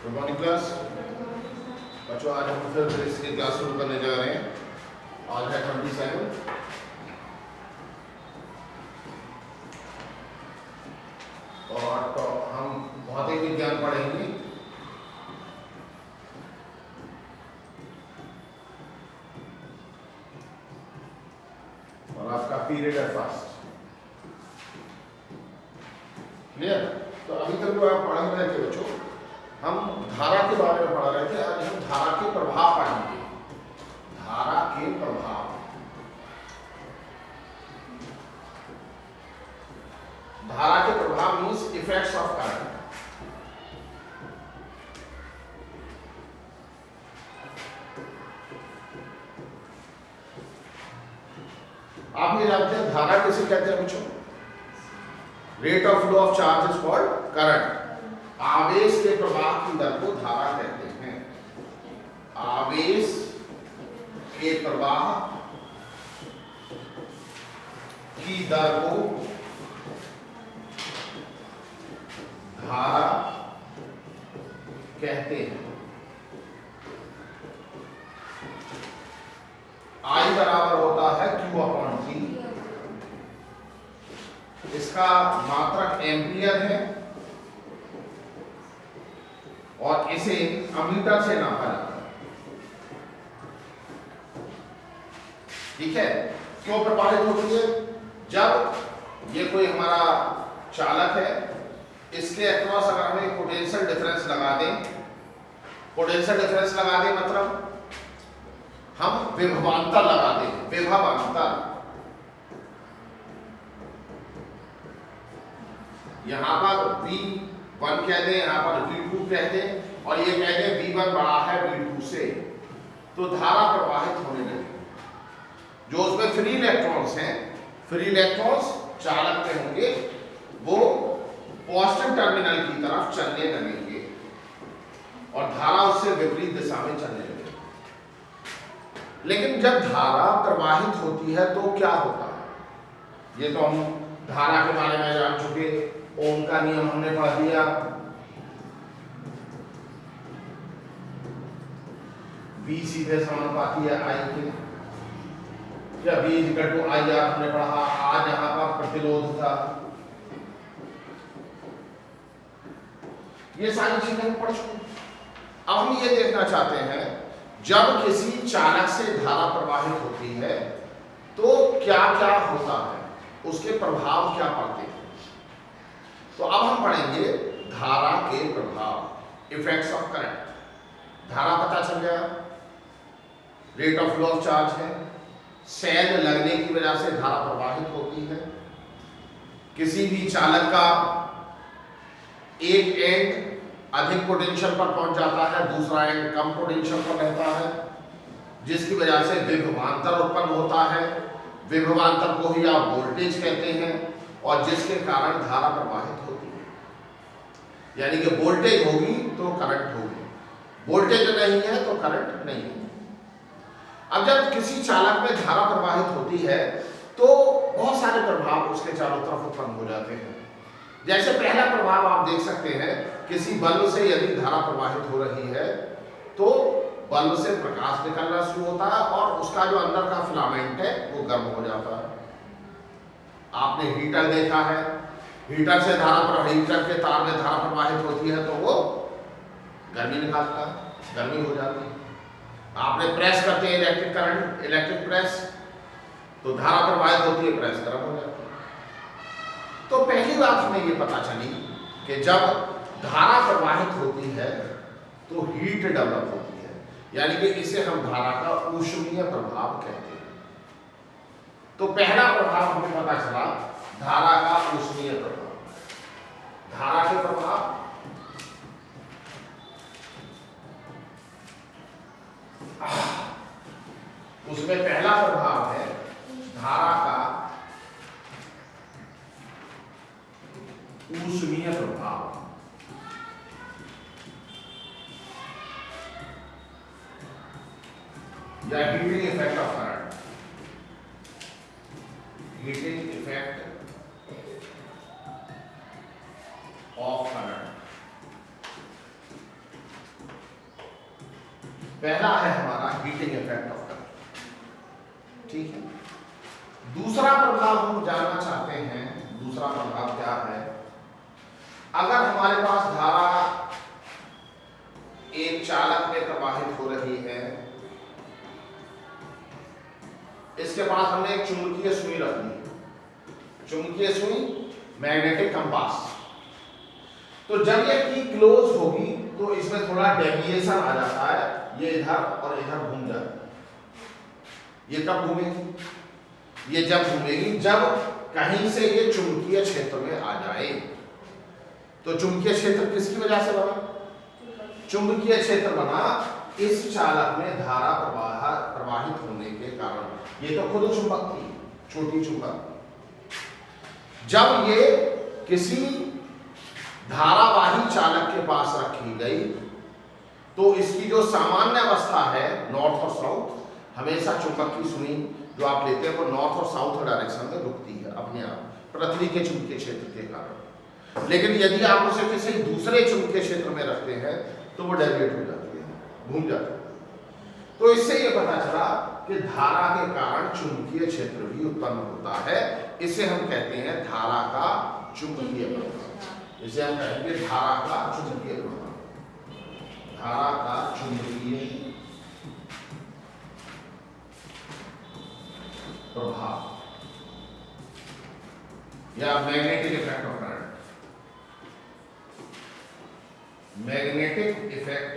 Good morning class. बच्चों आज हम फिर फिजिक्स की क्लास शुरू करने जा रहे हैं। आज है 27 और तो हम भौतिक विज्ञान पढ़ेंगे। और आपका पीरियड है फर्स्ट। क्लियर? तो अभी तक जो आप पढ़ रहे थे बच्चों, हम धारा के बारे में पढ़ रहे थे। आज हम धारा के प्रभाव पढ़ेंगे। धारा के प्रभाव, धारा के प्रभाव मीन्स इफेक्ट्स ऑफ करंट। आप ये जानते हैं धारा किसे कहते हैं बच्चों? Rate of flow of charge is called current. आवेश के प्रवाह की दर को धारा कहते हैं। आवेश के प्रवाह की दर को धारा कहते हैं। I बराबर होता है Q अपॉन T। इसका मात्रक एम्पियर है और इसे अमीटर से नापा जाता है। ठीक है? क्यों प्रभावित होती है? जब ये कोई हमारा चालक है, इसके अक्रॉस अगर हम एक पोटेंशियल डिफरेंस लगा दें, पोटेंशियल डिफरेंस लगा दें मतलब हम विभवांतर लगा दें, विभवांतर। यहां पर V1 कह दें, यहां पर V2 कह दें और ये कह दें V1 बड़ा है V2 से, तो धारा प्रवाहित होने लगे। जो उसमें फ्री इलेक्ट्रॉन्स हैं, फ्री इलेक्ट्रॉन्स चालक में होंगे, वो पॉजिटिव टर्मिनल की तरफ चलने लगेंगे और धारा उससे विपरीत दिशा में चलने लगेगी। लेकिन जब धारा प्रवाहित होती है तो क्या होता है? ये तो हम धारा के बारे में जान चुके। ओम का नियम हमने पढ़ दिया। V सीधे समानुपाती है I के, या V इक्वल टू IR हमने पढ़ा। आज यहां पर प्रतिरोध था। ये सारी चीजें हम पढ़ चुके। अब हम ये देखना चाहते हैं, जब किसी चालक से धारा प्रवाहित होती है तो क्या क्या होता है, उसके प्रभाव क्या पड़ते हैं। तो अब हम पढ़ेंगे धारा के प्रभाव, इफेक्ट्स ऑफ करंट। धारा पता चल गया, rate of flow of charge है, सेल लगने की वजह से धारा प्रवाहित होती है। किसी भी चालक का एक एंड अधिक पोटेंशियल पर पहुंच जाता है, दूसरा एंड कम पोटेंशियल पर रहता है, जिसकी वजह से विभवांतर उत्पन्न होता है। विभवांतर को ही आप वोल्टेज कहते हैं और जिसके कारण धारा प्रवाहित होती है। यानी कि वोल्टेज होगी तो करंट होगी, वोल्टेज नहीं है तो करंट नहीं है। अब जब किसी चालक में धारा प्रवाहित होती है तो बहुत सारे प्रभाव उसके चारों तरफ उत्पन्न हो जाते हैं। जैसे पहला प्रभाव आप देख सकते हैं, किसी बल्ब से यदि धारा प्रवाहित हो रही है तो बल्ब से प्रकाश निकलना शुरू होता है और उसका जो अंदर का फिलामेंट है वो गर्म हो जाता है। आपने हीटर देखा है, हीटर से हीटर के तार में धारा प्रवाहित होती है तो वो गर्मी निकालता है, गर्मी हो जाती है। आपने प्रेस करते हैं इलेक्ट्रिक करंट, इलेक्ट्रिक प्रेस, तो धारा प्रवाहित होती है, प्रेस गर्म हो जाती है। तो पहली बात हमें ये पता चली कि जब धारा प्रवाहित होती है तो हीट डेवलप होती है, यानी कि इसे हम धारा का ऊष्मीय प्रभाव कहते हैं। तो पहला प्रभाव हमें पता चला धारा का ऊष्मीय प्रभाव। धारा के प्रभाव, उसमें पहला प्रभाव है धारा का ऊष्मीय प्रभाव। या heating effect of current, heating effect of current. पहला है हमारा हीटिंग इफेक्ट ऑफ करंट, ठीक है। दूसरा प्रभाव हम जानना चाहते हैं, दूसरा प्रभाव क्या है। अगर हमारे पास धारा एक चालक में प्रवाहित हो रही है, इसके पास हमने एक चुंबकीय सुई रख दी, चुंबकीय सुई मैग्नेटिक कंपास। तो जब ये की क्लोज होगी तो इसमें थोड़ा डेविएशन आ जाता है, ये इधर और इधर घूम जाता है। ये कब घूमेगी? ये जब घूमेगी जब कहीं से ये चुंबकीय क्षेत्र में आ जाए। तो चुंबकीय क्षेत्र किसकी वजह से बना? चुंबकीय क्षेत्र बना इस चालक में धारा प्रवाहित होने के कारण। ये तो खुद चुंबक थी, छोटी चुंबक। जब ये किसी धारावाही चालक के पास रखी गई तो इसकी जो सामान्य अवस्था है नॉर्थ और साउथ, हमेशा चुंबक की सुई जो आप लेते हैं वो नॉर्थ और साउथ डायरेक्शन में रुकती है अपने आप, पृथ्वी के चुंबकीय क्षेत्र के कारण। लेकिन यदि आप उसे किसी दूसरे चुंबकीय क्षेत्र में रखते हैं तो वो डेविएट हो जाती है, घूम जाती है। तो इससे ये पता चला कि धारा के कारण चुंबकीय क्षेत्र भी उत्पन्न होता है। इसे हम कहते हैं धारा का चुंबकीय प्रभाव। इसे हम कहेंगे धारा का चुंबकीय प्रभाव, धारा का चुंबकीय प्रभाव या magnetic effect of current, magnetic effect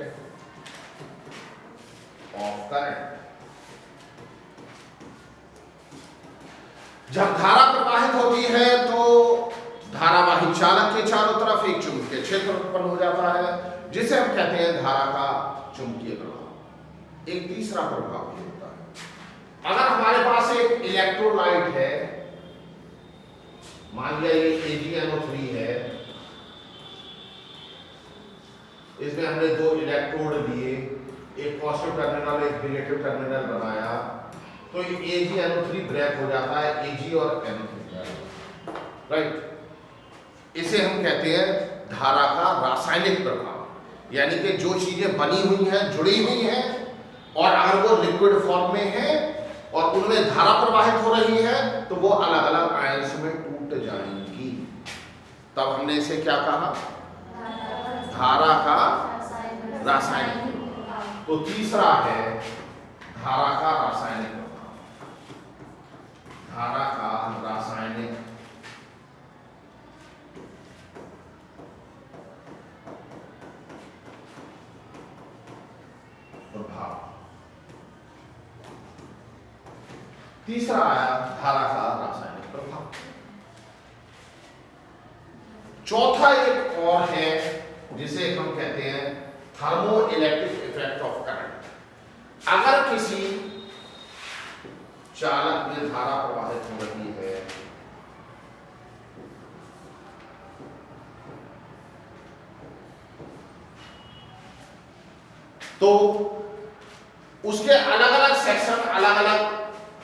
of current. जब धारा प्रवाहित होती है तो धारावाही चालक के चारों तरफ एक चुंबकीय क्षेत्र उत्पन्न हो जाता है, जिसे हम कहते हैं धारा का चुंबकीय प्रभाव। एक तीसरा प्रभाव भी होता है। अगर हमारे पास एक इलेक्ट्रोलाइट है, मान लिया ये AgNO3 है, इसमें हमने दो इलेक्ट्रोड लिए, एक पॉजिटिव टर्मिनल एक नेगेटिव टर्मिनल बनाया, तो AgNO3 ब्रेक हो जाता है, Ag और NO3, राइट। इसे हम कहते हैं धारा का रासायनिक प्रभाव। यानी कि जो चीजें बनी हुई हैं, जुड़ी हुई हैं, और अगर वो लिक्विड फॉर्म में है और उनमें धारा प्रवाहित हो रही है तो वो अलग अलग आयंस में टूट जाएंगी। तब हमने इसे क्या कहा? धारा का रासायनिक प्रभाव। तो तीसरा है धारा का रासायनिक प्रभाव, धारा का रासायनिक प्रभाव। तीसरा आया धारा का रासायनिक प्रभाव। चौथा एक और है जिसे हम कहते हैं thermo electric effect of current. अगर किसी चालक में धारा प्रवाहित हो रही है तो उसके अलग अलग सेक्शन अलग अलग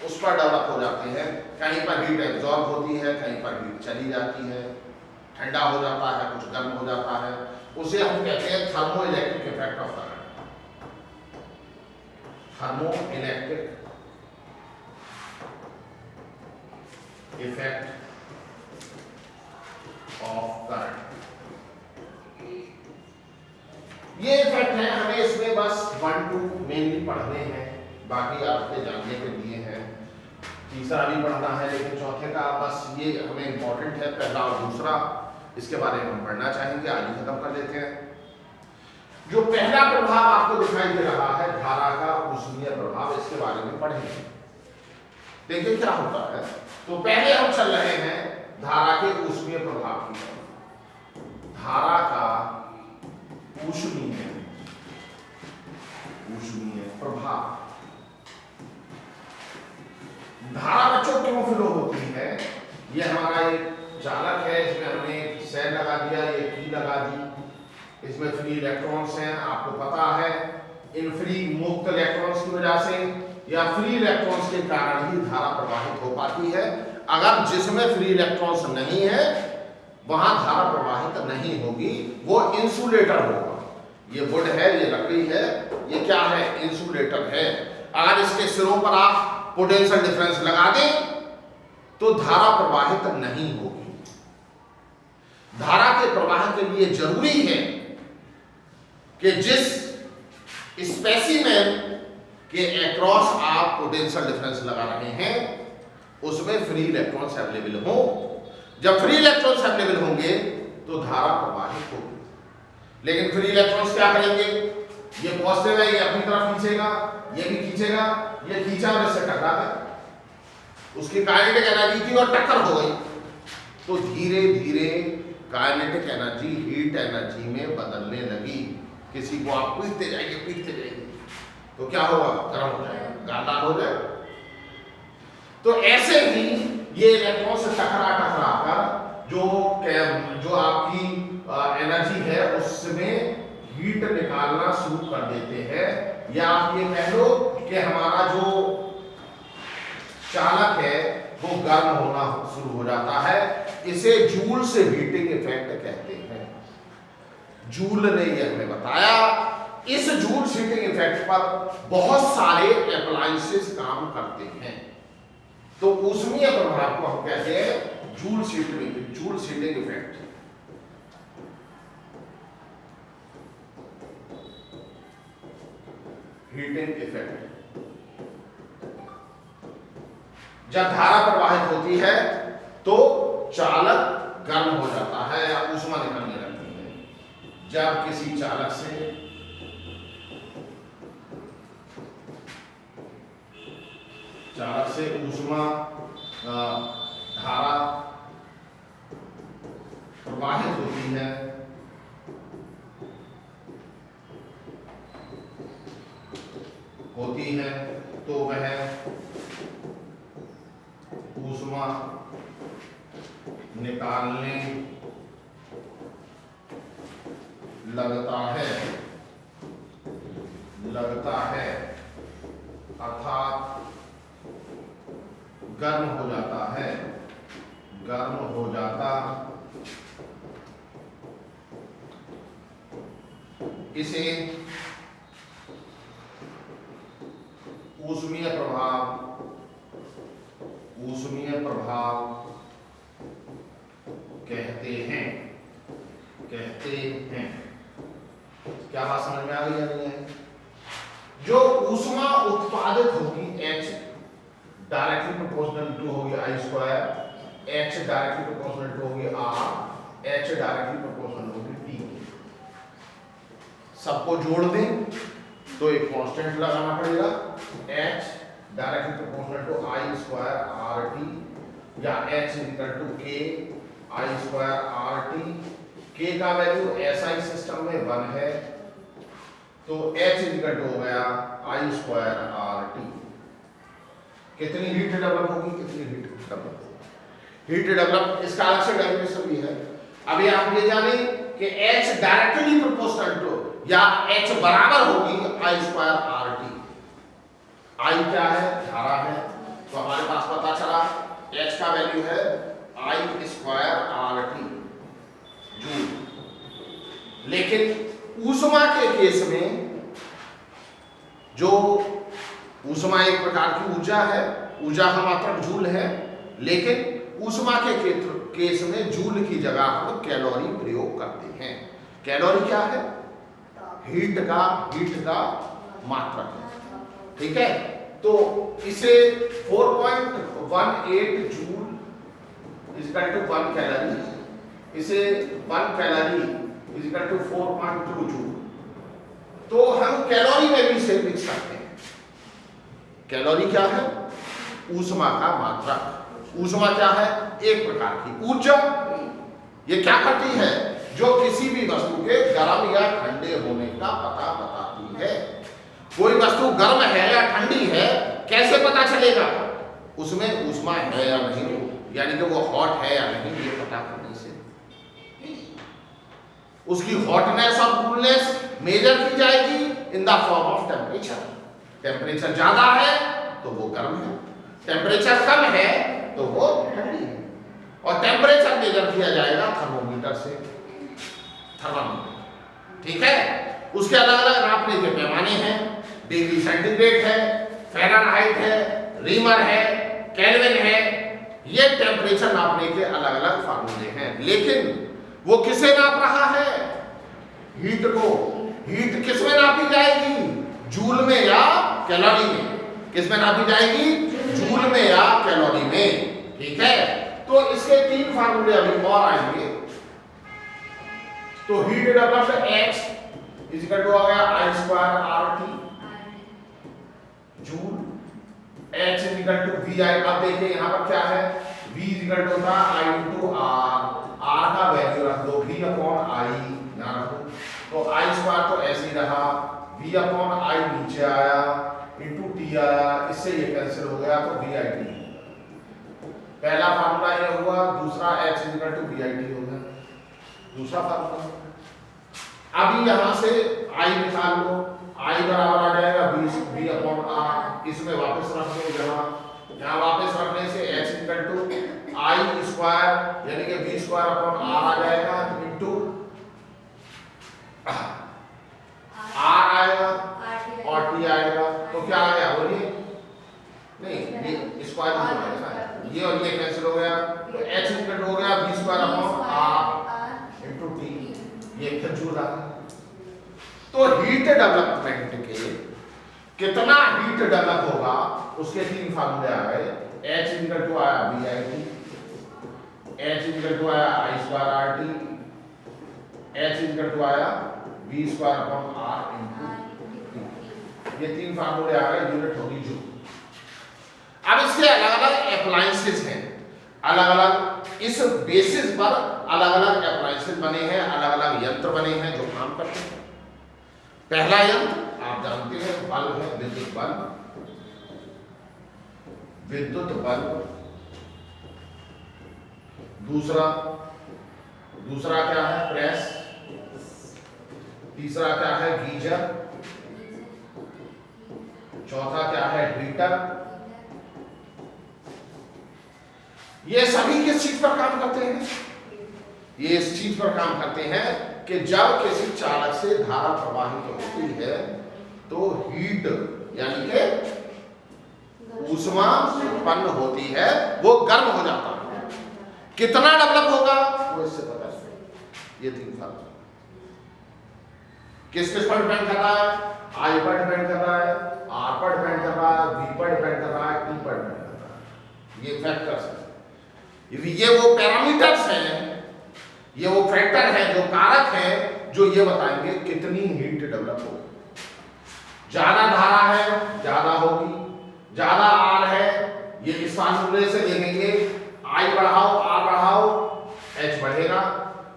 उस पर डेवलप हो जाते हैं। कहीं पर हीट एब्जॉर्ब होती है, कहीं पर हीट चली जाती है, ठंडा हो जाता है, कुछ गर्म हो जाता है। उसे हम कहते हैं thermo electric effect of current, thermo electric effect of current. ये इफेक्ट है, हमें इसमें बस 1-2 मेनली पढ़ने हैं, बाकी आपके जानने के लिए हैं। तीसरा भी पढ़ना है, लेकिन चौथे का बस ये हमें इंपॉर्टेंट है, पहला और दूसरा, इसके बारे में हम पढ़ना चाहेंगे। आज ही खत्म कर लेते हैं। जो पहला प्रभाव आपको दिखाई दे रहा है धारा का ऊष्मीय प्रभाव, इसके बारे में पढ़ेंगे। देखिए क्या होता है। तो पहले हम चल रहे हैं धारा के ऊष्मीय प्रभाव की तरफ। धारा का ऊष्मीय प्रभाव। धारा बच्चों क्यों फ्लो होती है? ये हमारा एक चालक है, इसमें हमने सेल लगा दिया, ये की लगा दी, इसमें फ्री इलेक्ट्रॉन्स हैं, आपको पता है। इन फ्री मुक्त इलेक्ट्रॉन्स की वजह से या फ्री इलेक्ट्रॉन्स के कारण ही धारा प्रवाहित हो पाती है। अगर जिसमें फ्री इलेक्ट्रॉन्स नहीं है वहां धारा प्रवाहित नहीं होगी, वो इंसुलेटर होगा। ये वुड है, ये लकड़ी है, ये क्या है, इंसुलेटर है। अगर इसके सिरों पर आप पोटेंशियल डिफरेंस लगा दें तो धारा प्रवाहित नहीं होगी। धारा के प्रवाह के लिए जरूरी है कि जिस स्पेसिमेन के अक्रॉस आप पोटेंशियल डिफरेंस लगा रहे हैं उसमें फ्री इलेक्ट्रॉन्स अवेलेबल हो। जब फ्री इलेक्ट्रॉन्स अवेलेबल होंगे तो धारा प्रवाहित होगी। लेकिन फ्री इलेक्ट्रॉन्स क्या करेंगे, ये पॉजिटिव है, ये अपनी तरफ खींचेगा, ये भी खींचेगा, ये खींचा और इससे टकरा गया, उसकी काइनेटिक एनर्जी थी और टक्कर हो गई, तो धीरे धीरे काइनेटिक एनर्जी हीट एनर्जी में बदलने लगी। किसी को आप पीटते जाएंगे तो क्या होगा, गर्म हो जाएगा, गाढ़ा हो जाएगा। तो ऐसे ही ये इलेक्ट्रॉन से टकरा कर जो आपकी एनर्जी है उसमें हीट निकालना शुरू कर देते हैं। या आप ये कह लो कि हमारा जो चालक है वो गर्म होना शुरू हो जाता है। इसे जूल से हीटिंग इफेक्ट कहते हैं। जूल ने ये हमें बताया। इस जूल हीटिंग इफेक्ट पर बहुत सारे एप्लायंसेस काम करते हैं। तो ऊष्मीय प्रभाव को हम कहते हैं joule heating effect. Heating effect. जब धारा प्रवाहित होती है तो चालक गर्म हो जाता है या ऊष्मा निकलने लगती है। जब किसी चालक से ऊष्मा धारा प्रवाहित होती है तो वह ऊष्मा निकालने लगता है अर्थात गर्म हो जाता। इसे ऊष्मीय प्रभाव कहते हैं। क्या बात समझ में आ गई या नहीं है? जो ऊष्मा उत्पादित होगी H डायरेक्टली प्रोपोर्शनल टू होगी I square, H directly proportional to होगी R, H डायरेक्टली प्रोपोर्शनल होगी T। सबको जोड़ दें तो एक कांस्टेंट लगाना पड़ेगा, H directly proportional to I square RT या H equal to K I square RT। K का वैल्यू SI सिस्टम में 1 है तो H इक्वल टू हो गया I स्क्वायर RT। कितनी हीट डेवलप होगी, हीट डेवलप इसका अलग से डेफिनेशन भी है। अभी आप ये जाने कि H डायरेक्टली प्रोपोर्शनल टू या H बराबर होगी I स्क्वायर RT। I क्या है, धारा है, तो हमारे पास पता चला H का वैल्यू है I स्क्वायर RT जूल। लेकिन ऊष्मा के केस में जो ऊष्मा एक प्रकार की ऊर्जा है, ऊर्जा का मात्रक जूल है, लेकिन ऊष्मा के केस में जूल की जगह हम कैलोरी प्रयोग करते हैं। कैलोरी क्या है, हीट का मात्रक है। ठीक है, तो इसे 4.18 जूल इक्वल टू 1 कैलोरी, इसे 1 कैलोरी इक्वल टू 4.2 जूल। तो हम कैलोरी में भी इसे लिख सकते हैं। कैलोरी क्या है, ऊष्मा का मात्रक। ऊष्मा क्या है, एक प्रकार की ऊर्जा। ये क्या करती है, जो किसी भी वस्तु के गर्म या ठंडे होने का पता बताती है। कोई वस्तु गर्म है या ठंडी है कैसे पता चलेगा, उसमें ऊष्मा है या नहीं, यानी कि वो हॉट है या नहीं, ये पता करने से उसकी हॉटनेस और कूलनेस मेजर की जाएगी in the form of temperature. Temperature ज्यादा है तो वो गर्म है, टेम्परेचर कम है तो वो ठंडी है। और टेम्परेचर मेजर किया जाएगा थर्मोमीटर से, थर्मामीटर। ठीक है, उसके अलग अलग नापने के पैमाने हैं, डिग्री सेंटीग्रेड है, फ़ारेनहाइट है, रीमर है, केल्विन है। ये टेम्परेचर नापने के अलग अलग फार्मूले हैं। लेकिन वो किसे नाप रहा है? हीट को। हीट किस में नापी जाएगी? जूल में या कैलोरी में? किस में नापी जाएगी? जूल में या कैलोरी में। ठीक है, तो इसके 3 फार्मूले अभी और आएंगे। तो heat developed H equal to आ गया I square RT joule, H equal to VI। अब देखिए यहां पर क्या है, V इक्वल टू होता है I इंटू R का वैल्यू रख दो V अपॉन I यहां रखो, तो I स्क्वायर तो ऐसे ही रहा, V अपॉन I नीचे आया इंटू T आया, इससे ये कैंसिल हो गया तो VIT। पहला फार्मूला ये हुआ, दूसरा H इक्वल टू VIT हो गया दूसरा फार्मूला। अभी यहां से I निकाल लो, I बराबर आ जाएगा V अपॉन R, इसमें वापस रख दो, यहाँ वापस रखने से H equal to I square यानी कि V स्क्वायर अपॉन R आ जाएगा इंटू R आएगा और T आएगा, तो क्या आ गया बोलिए? नहीं, ये स्क्वायर हो जाएगा, ये और ये कैंसिल हो गया, तो H इक्वल टू हो गया V square upon R into T, ये जूल आ गया। तो हीट डेवलपमेंट के कितना हीट डेवलप होगा उसके 3 फार्मूले आ गए। H इक्वल टू आया VIT, H इक्वल टू आया I square RT, H equal to आया V square upon R into T। ये 3 फार्मूले आ गए, यूनिट होगी जूल। अब इसके अलग अलग एप्लायंसेस हैं, अलग अलग इस बेसिस पर अलग अलग एप्लायंसेस बने हैं, अलग अलग यंत्र बने हैं जो काम करते हैं। पहला यंत्र आप जानते हैं बल्ब है, विद्युत बल्ब। विद्युत बल्ब दूसरा क्या है? प्रेस। तीसरा क्या है? गीजर। चौथा क्या है? हीटर। ये सभी किस चीज पर काम करते हैं? ये इस चीज पर काम करते हैं कि जब किसी चालक से धारा प्रवाहित होती है तो हीट यानी कि ऊष्मा उत्पन्न होती है, वो गर्म हो जाता है। कितना डेवलप होगा वो इससे पता है। ये 3 फार्मूला किस पर डिपेंड कर रहा है? I पर डिपेंड कर रहा है, R पर डिपेंड कर रहा है, V पर डिपेंड कर रहा है, T पर डिपेंड कर रहा है। ये फैक्टर्स हैं, ये वो पैरामीटर्स हैं, ये वो फैक्टर हैं जो कारक हैं जो ये बताएंगे कितनी हीट डेवलप होगी। ज्यादा धारा है ज्यादा होगी, ज्यादा R है ये इस फार्मूले से देखेंगे, I बढ़ाओ R बढ़ाओ H बढ़ेगा,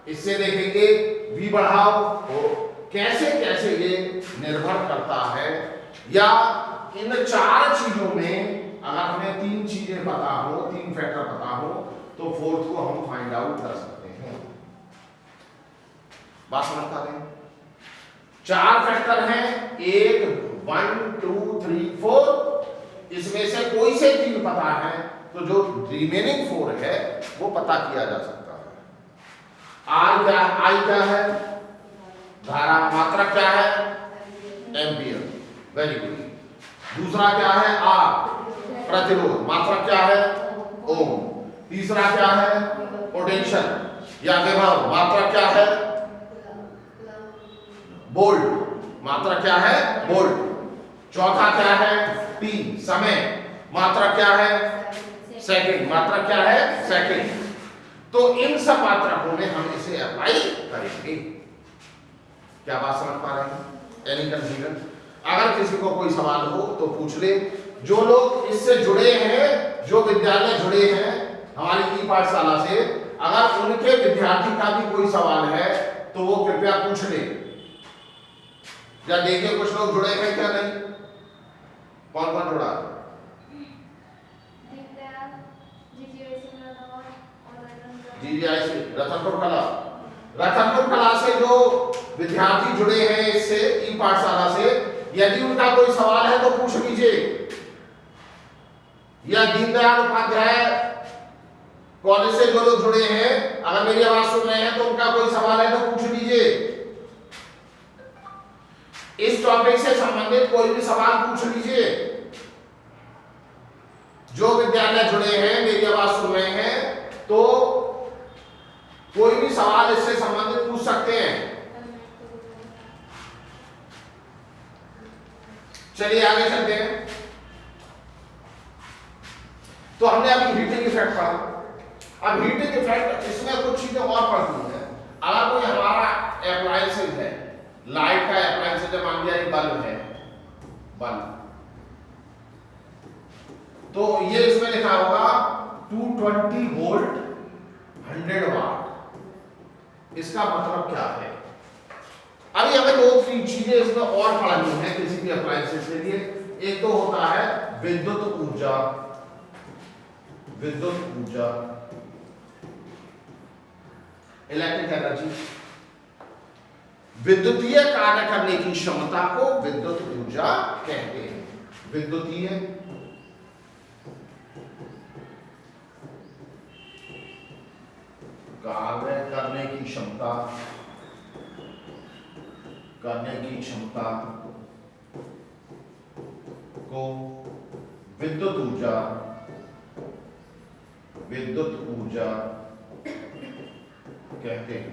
इससे देखेंगे V बढ़ाओ तो कैसे कैसे ये निर्भर करता है। या इन 4 चीजों में अगर हमें 3 चीजें पता हो, 3 फैक्टर पता हो तो 4th को हम फाइंड आउट कर सकते हैं। बात समझ पा रहे हैं? 4 फैक्टर हैं, 1 2 3 4, इसमें से कोई से 3 पता है तो जो रिमेनिंग 4 है वो पता किया जा सकता है। R क्या है? I क्या है? धारा। मात्रा क्या है? एम्पियर। Very good. दूसरा क्या है? R प्रतिरोध। मात्रा क्या है? ओम। तीसरा क्या है? पोटेंशियल या विभव। मात्रा क्या है? वोल्ट। मात्रा क्या है? वोल्ट। चौथा क्या है? T समय। मात्रा क्या है? सेकंड। मात्रा क्या है? सेकंड। तो इन सब मात्रकों में हम इसे अप्लाई करेंगे। क्या बात समझ पा रहे हैं? Any confusion? अगर किसी को कोई सवाल हो तो पूछ ले। जो लोग इससे जुड़े हैं, जो विद्यालय जुड़े हैं हमारी ई पाठशाला से, अगर उनके विद्यार्थी का भी कोई सवाल है तो वो कृपया पूछ ले। या देखिए कुछ लोग जुड़े हैं क्या? नहीं? कौन कौन जुड़ा? GGIC रतनपुर कला से जो विद्यार्थी जुड़े हैं इससे ई पाठशाला से, यदि उनका कोई सवाल है तो पूछ लीजिए। या दीनदयाल उपाध्याय कॉलेज से जो लोग जुड़े हैं, अगर मेरी आवाज सुन रहे हैं तो उनका कोई सवाल है तो पूछ लीजिए। इस टॉपिक से संबंधित कोई भी सवाल पूछ लीजिए। जो विद्यालय जुड़े हैं, मेरी आवाज सुन रहे हैं, तो कोई भी सवाल इससे संबंधित पूछ सकते हैं। चलिए आगे चलते हैं। तो हमने अभी हीटिंग इफेक्ट पढ़ा। अब हीटिंग इफेक्ट, इसमें कुछ चीजें और पढ़नी है। अगर कोई हमारा अप्लायंसेज है, लाइट का अप्लायंसेज है, मान लिया एक बल्ब है, बल्ब, तो ये इसमें लिखा होगा 220 वोल्ट 100 वाट। इसका मतलब क्या है? अभी हमें दो तीन चीजें इसमें और पढ़नी है किसी भी अप्लायंसेज के लिए। एक तो होता है विद्युत ऊर्जा, विद्युत ऊर्जा, इलेक्ट्रिक एनर्जी। विद्युतीय कार्य करने की क्षमता को विद्युत ऊर्जा कहते हैं। विद्युतीय कार्य करने की क्षमता, करने की क्षमता को विद्युत ऊर्जा, विद्युत ऊर्जा कहते हैं,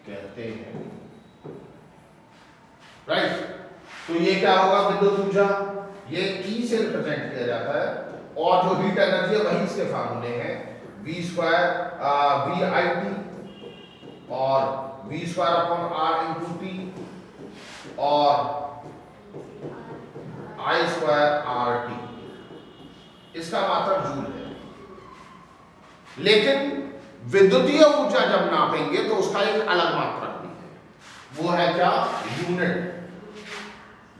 कहते हैं। राइट। तो ये क्या होगा? विद्युत ऊर्जा, ये ई से रिप्रेजेंट किया जाता है, और जो हीट एनर्जी है वही इसके फार्मूले हैं, V² VIT और V²/R × T और I²RT। इसका मात्रक जूल है। लेकिन विद्युतीय ऊर्जा जब नापेंगे तो उसका एक अलग मात्रक भी है। वो है क्या? यूनिट,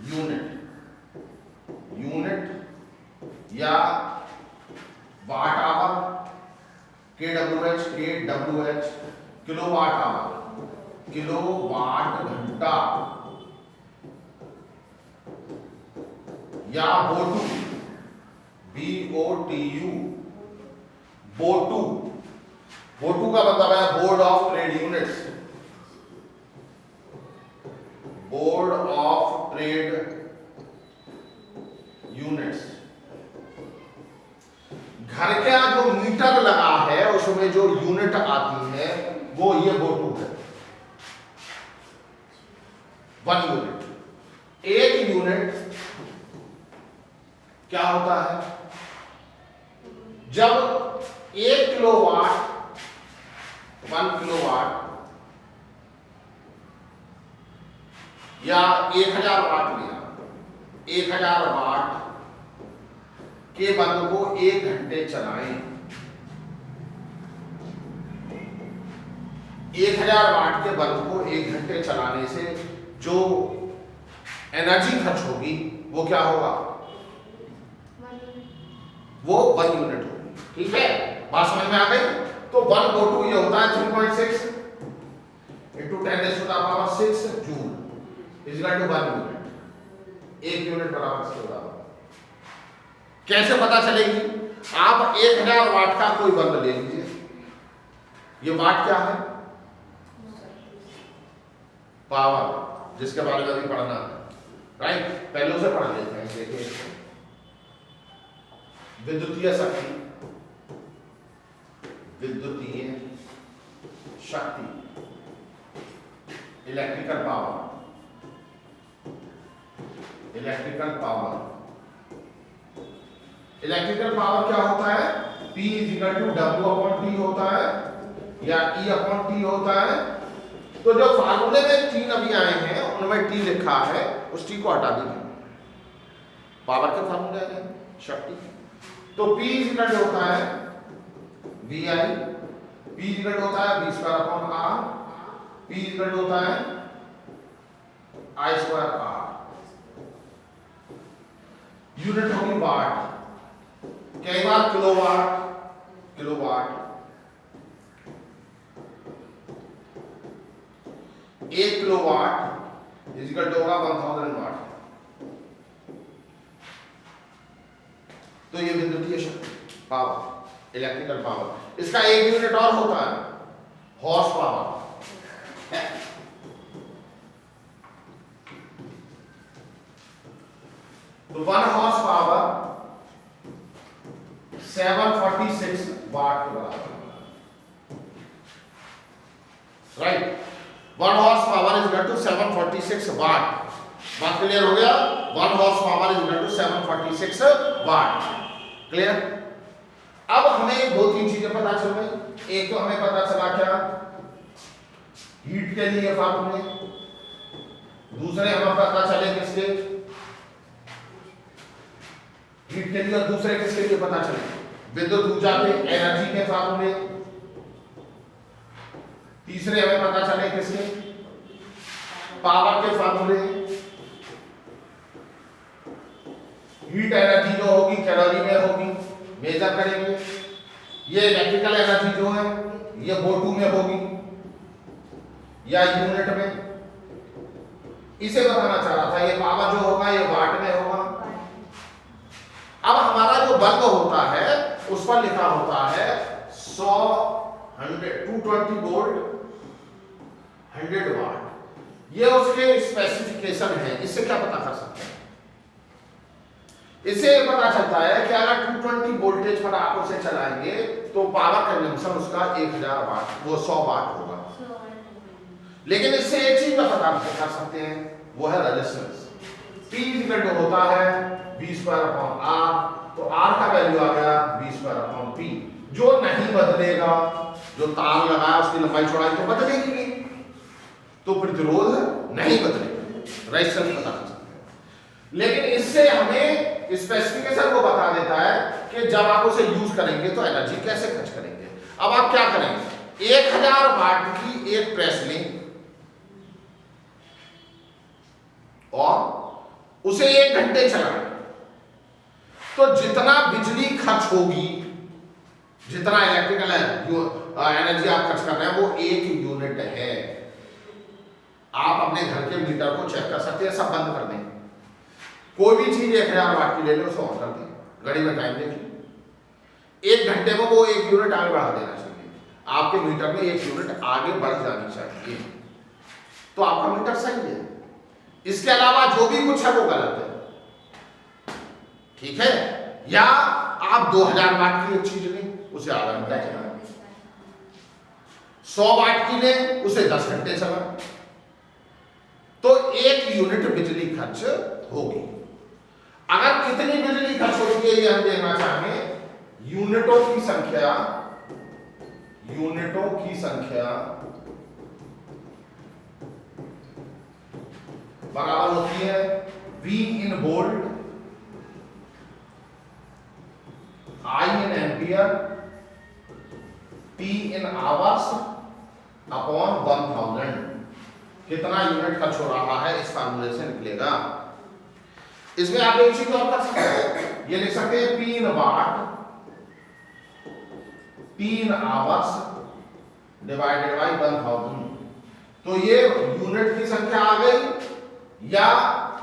यूनिट, यूनिट या watt hour, KWH, kilowatt hour, kilowatt घंटा, या बोटू, BOTU, बोटू। बोटू का मतलब है board of trade units, board of trade units. घर का जो मीटर लगा है उसमें जो यूनिट आती है वो ये बोटू है। 1 यूनिट। एक यूनिट क्या होता है? जब 1 किलोवाट, 1 किलोवाट या 1000 वाट लिया, 1000 वाट के बल्ब को 1 घंटे चलाएं। 1000 वाट के बल्ब को 1 घंटे चलाने से जो एनर्जी खर्च होगी वो क्या होगा? वो 1 यूनिट होगी। ठीक है, बात समझ में आ गई? तो 1 बोटू ये होता है 3.6 × 10⁶ जूल = 1 यूनिट। 1 यूनिट बराबर से होगा। कैसे पता चलेगी? आप 1000 वाट का कोई बल्ब ले लीजिए। ये वाट क्या है? पावर, जिसके बारे में अभी पढ़ना है। राइट, पहले उसे पढ़ लेते हैं। देखिए, विद्युतीय शक्ति, विद्युतीय शक्ति, electrical power, electrical power. Electrical power क्या होता है? P = W/T होता है या E/T होता है। तो जो फार्मूले में 3 अभी आए हैं उनमें T लिखा है, उस T को हटा दीजिए। पावर के फार्मूले हैं, शक्ति। तो P = होता है VI, P = होता है V²/R, P = होता है I²R। यूनिट होगी वाट, कई बार kilowatt, kilowatt. 1 kilowatt equal to होगा 1000 वाट। तो ये विद्युतीय शक्ति, पावर, इलेक्ट्रिकल पावर। इसका एक यूनिट और होता है हॉर्स पावर। तो 1 हॉर्स पावर 746 वाट के बराबर, right. 1 horse power is equal to 746 watt. बात क्लियर हो गया? 1 horse power is equal to 746 watt. Clear? अब हमें दो तीन चीजें पता चल गई। एक तो हमें पता चला क्या, हीट के लिए फार्मूले। दूसरे हमें पता चले किसके, हीट के लिए, और दूसरे किसके लिए पता चले, विद्युत ऊर्जा के, एनर्जी के फार्मूले। तीसरे हमें पता चले किसके, पावर के फार्मूले। हीट एनर्जी जो होगी कैलोरी में होगी, मेजर करेंगे। ये इलेक्ट्रिकल एनर्जी जो है ये O2 में होगी या यूनिट में, इसे बताना चाह रहा था। ये पावर जो होगा ये वाट में होगा। अब हमारा जो बल्ब होता है उस पर लिखा होता है 100 220 वोल्ट 100 वाट। ये उसके स्पेसिफिकेशन है। इससे क्या पता कर सकते हैं? इससे पता चलता है कि अगर 220 वोल्टेज पर आप उसे चलाएंगे तो पावर कंजम्पशन उसका 1000 वाट, वो 100 वाट होगा। लेकिन इससे एक चीज का पता कर सकते हैं, वो है रेजिस्टेंस। P इक्वल होता है V²/R, तो R का वैल्यू आ गया V²/P, जो नहीं बदलेगा। जो तार लगाया उसकी लंबाई चौड़ाई तो बदलेगी, तो प्रतिरोध नहीं बदलेगा। रेजिस्टेंस पता कर सकते हैं। लेकिन इससे हमें स्पेसिफिकेशन को बता देता है कि जब आप उसे यूज करेंगे तो एनर्जी कैसे खर्च करेंगे। अब आप क्या करेंगे, 1000 वाट की एक प्रेस लें और उसे 1 घंटे चलाएं, तो जितना बिजली खर्च होगी, जितना इलेक्ट्रिकल एनर्जी आप खर्च कर रहे हैं, वो 1 यूनिट है। आप अपने घर के मीटर को चेक कर सकते हैं, सब बंद कर दें। कोई भी चीज 1000 वाट की ले लो, उसे ऑन कर दें, घड़ी में टाइम देखिए, 1 घंटे में वो 1 यूनिट आगे बढ़ा देना चाहिए। आपके मीटर में 1 यूनिट आगे बढ़ जानी चाहिए, तो आपका मीटर सही है। इसके अलावा जो भी कुछ है वो गलत है, ठीक है। या आप 2000 वाट की एक चीज लें, उसे आधा घंटा चलाएं, 100 वाट की लें, उसे 10 घंटे चलाएं, तो 1 यूनिट बिजली खर्च होगी। अगर कितनी बिजली खर्च होती है ये हम देखना चाहें, यूनिटों की संख्या बराबर होती है V in volt, I in ampere, T in hours upon 1000। कितना यूनिट खर्च हो रहा है इस फार्मूले से निकलेगा। इसमें आप एक चीज और कर सकते हैं, ये लिख सकते हैं P in watt, T in hours divided by 1000। तो ये यूनिट की संख्या आ गई या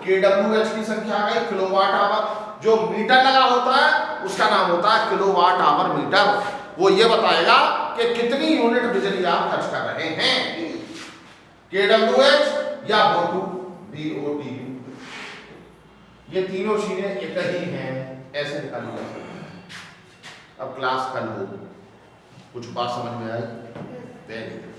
kWh की संख्या आ गई, किलोवाट आवर। जो मीटर लगा होता है उसका नाम होता है किलोवाट आवर मीटर। वो ये बताएगा कि कितनी यूनिट बिजली आप खर्च कर रहे हैं, kWh या BOTU। ये तीनों चीजें एक ही हैं, ऐसे निकाली जा सकती है। अब क्लास कर लो, कुछ बात समझ में आई? Very good.